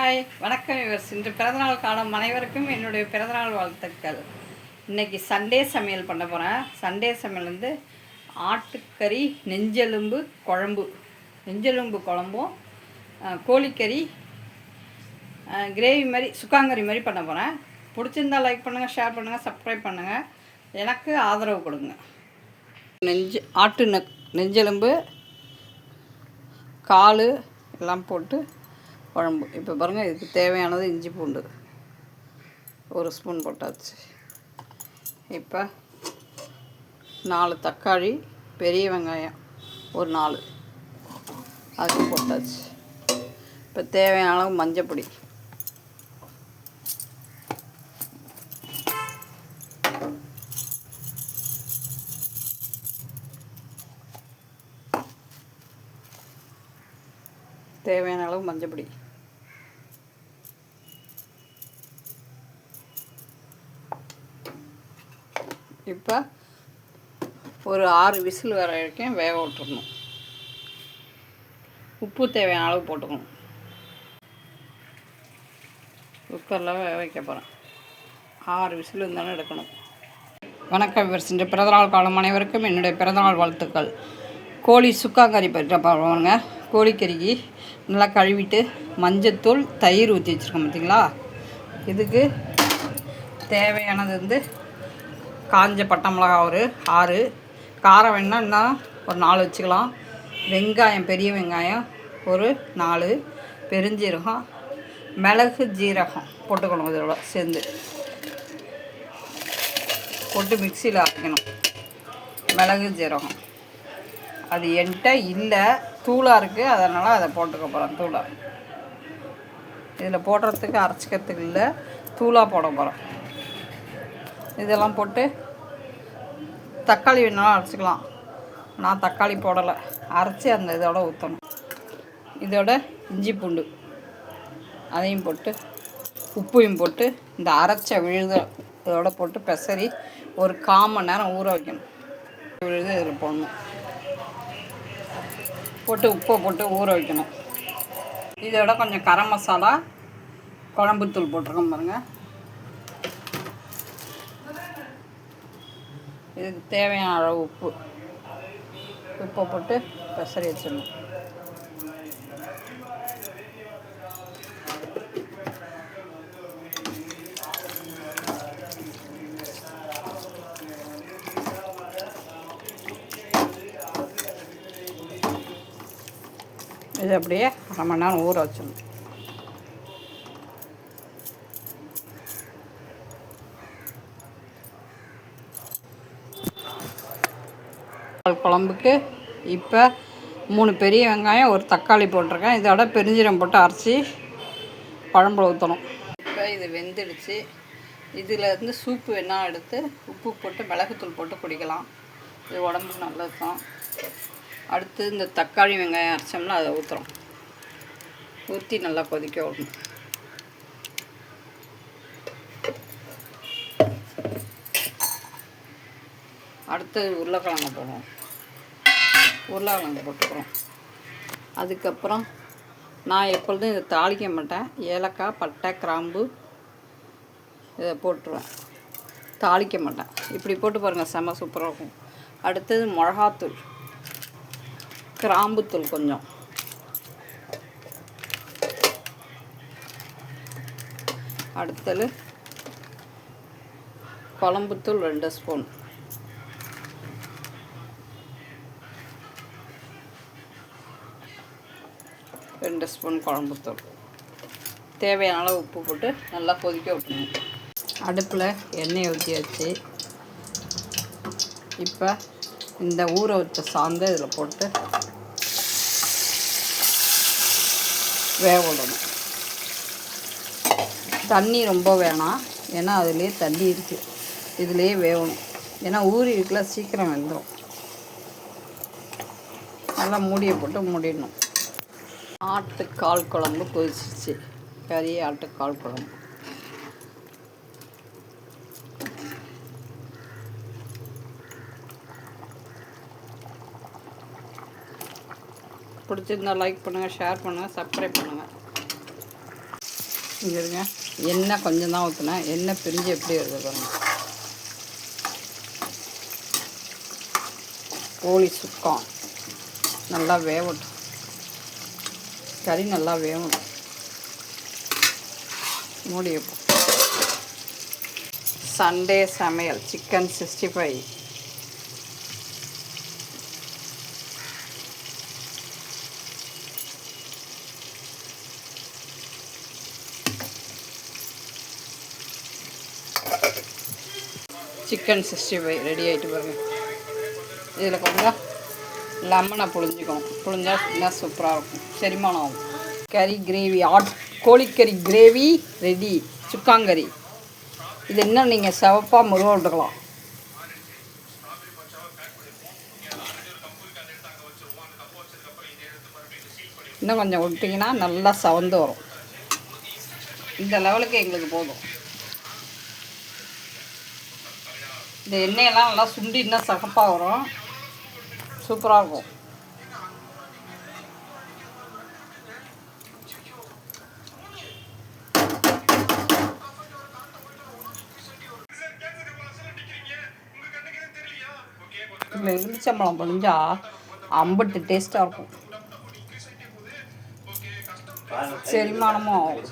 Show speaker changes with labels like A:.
A: Hi வணக்கம் viewers. இன்று பிறந்தநாள் காலம் அனைவருக்கும் என்னுடைய பிறந்தநாள் வாழ்த்துக்கள். இன்றைக்கி சண்டே சமையல் பண்ண போகிறேன். சண்டே சமையல் வந்து ஆட்டுக்கறி நெஞ்செலும்பு குழம்பும் கோழிக்கறி கிரேவி மாதிரி சுக்காங்கறி மாதிரி பண்ண போகிறேன். பிடிச்சிருந்தால் லைக் பண்ணுங்கள், ஷேர் பண்ணுங்கள், சப்ஸ்கிரைப் பண்ணுங்கள், எனக்கு ஆதரவு கொடுங்க. நெஞ்செலும்பு கால் எல்லாம் போட்டு குழம்பு. இப்போ பாருங்கள், இதுக்கு தேவையானது இஞ்சி பூண்டு 1 ஸ்பூன் போட்டாச்சு. இப்போ 4 தக்காளி, பெரிய வெங்காயம் ஒரு 4 அதுக்கு போட்டாச்சு. இப்போ தேவையான அளவு மஞ்சப்பொடி, தேவையான அளவு மஞ்சப்பொடி, இப்போ ஒரு 6 விசில் வர வரைக்கும் வேக விட்டுறணும். உப்பு தேவையான அளவு போட்டுக்கணும். குக்கரில் வேக வைக்க போகிறேன். 6 விசில் இருந்தாலும் எடுக்கணும். வணக்கம் விவர்ஸ். இன்று பிறந்தநாள் காலம் அனைவருக்கும் என்னுடைய பிறந்தநாள் வாழ்த்துக்கள். கோழி சுக்காக்கறி பற்றி பாருங்க. கோழிக்கறிக்கு நல்லா கழுவிட்டு மஞ்சத்தூள் தயிர் ஊற்றி வச்சுருக்கோம் பார்த்திங்களா. இதுக்கு தேவையானது வந்து காஞ்ச பட்டை மிளகா ஒரு 6, காரம் வேணுன்னா இன்னும் ஒரு 4 வச்சுக்கலாம். வெங்காயம், பெரிய வெங்காயம் ஒரு 4, பெருஞ்சீரகம், மிளகு, ஜீரகம் போட்டுக்கணும். இதோட சேர்ந்து போட்டு மிக்சியில் அரைக்கணும். மிளகு ஜீரகம் அது என்கிட்ட இல்லை, தூளாக இருக்குது, அதனால் அதை போட்டுக்க போகிறேன். தூளாக இதில் போடுறதுக்கு அரைச்சிக்கிறதுக்கு இல்லை, தூளாக போட போகிறேன். இதெல்லாம் போட்டு தக்காளி வேணாலும் அரைச்சிக்கலாம். நான் தக்காளி போடலை, அரைச்சி அந்த இதோட ஊற்றணும். இதோட இஞ்சி பூண்டு அதையும் போட்டு உப்பையும் போட்டு இந்த அரைச்ச விழுத இதோட போட்டு பெசரி ஒரு 1/4 மணி நேரம் ஊற வைக்கணும். விழுது இதில் போடணும், போட்டு உப்பை போட்டு ஊற வைக்கணும். இதோட கொஞ்சம் கரம் மசாலா, குழம்புத்தூள் போட்டிருக்கோம் பாருங்கள். இதுக்கு தேவையான அளவு உப்பை போட்டு பெசரி வச்சிடணும். இது அப்படியே 1/2 மணி நேரம் ஊற வச்சிடணும். குழம்புக்கு இப்போ 3 பெரிய வெங்காயம், ஒரு தக்காளி போட்டிருக்கேன். இதோட பெருஞ்சீரகம் போட்டு அரைச்சி குழம்புல ஊற்றணும். இப்போ இது வெந்துடுச்சு. இதில் இருந்து சூப்பு வேணால் எடுத்து உப்பு போட்டு மிளகுத்தூள் போட்டு குடிக்கலாம். இது உடம்புக்கு நல்லது தான். அடுத்து இந்த தக்காளி வெங்காயம் அரைச்சோம்னா அதை ஊற்றுறோம். ஊற்றி நல்லா கொதிக்க விடணும். அடுத்தது உருளைக்கிழங்கு போடுவோம். உருளைக்கிழங்கு போட்டுக்கிறோம். அதுக்கப்புறம் நான் எப்பொழுதும் இதை தாளிக்க மாட்டேன். ஏலக்காய், பட்டை, கிராம்பு இதை போட்டுருவேன். தாளிக்க மாட்டேன். இப்படி போட்டு பாருங்கள், செம்ம சூப்பராக இருக்கும். அடுத்தது மிளகாத்தூள், கிராம்புத்தூள் கொஞ்சம், அடுத்தது குழம்புத்தூள் 2 ஸ்பூன், குழம்புத்தூள், தேவையான அளவு உப்பு போட்டு நல்லா கொதிக்க விட்டணும். அடுப்பில் எண்ணெய் ஊற்றி வச்சு இப்போ இந்த ஊற வச்ச சாந்தை இதில் போட்டு வேக விடணும். தண்ணி ரொம்ப வேணாம், ஏன்னா அதுலேயே தண்ணி இருக்குது. இதுலேயே வேகணும், ஏன்னா ஊறி இருக்குல்ல, சீக்கிரம் வெந்துடும். நல்லா மூடியை போட்டு மூடிடணும். ஆட்டுக்கால் குழம்பு கொதிச்சிச்சு. பெரிய ஆட்டுக்கால் குழம்பு. பிடிச்சிருந்தா லைக் பண்ணுங்கள், ஷேர் பண்ணுங்கள், சப்ஸ்கிரைப் பண்ணுங்கள். இங்கே இருங்க, எண்ணெய் கொஞ்சம் தான் ஊற்றினேன். எண்ணெய் பிரிஞ்சு எப்படி வருது பாருங்க. கோழி சுக்கா நல்லா வேகட்டும், கறி நல்லா வேகணும். மூடி வைப்போம். சண்டே சமையல் சிக்கன் 65. சிக்கன் 65 ரெடி ஆகிட்டு பாருங்க. இதில் கொஞ்சம் லெமனை புழிஞ்சிக்கணும். புழிஞ்சா இன்னும் சூப்பராக இருக்கும், செரிமானம் ஆகும். கறி கிரேவி, கோழிக்கறி கிரேவி ரெடி. சுக்காங்கறி இது இன்னும் நீங்கள் சிவப்பாக முருக விட்டுக்கலாம். இன்னும் கொஞ்சம் விட்டிங்கன்னா நல்லா சவந்து வரும். இந்த லெவலுக்கு எங்களுக்கு போதும். இந்த எண்ணெயெல்லாம் நல்லா சுண்டி இன்னும் சகப்பாக வரும், சூப்பராக இருக்கும். இதில் எலுமிச்சம்பழம் பொழிஞ்சா அம்பட்டு டேஸ்ட்டாக இருக்கும், செரிமானமும் ஆகும்.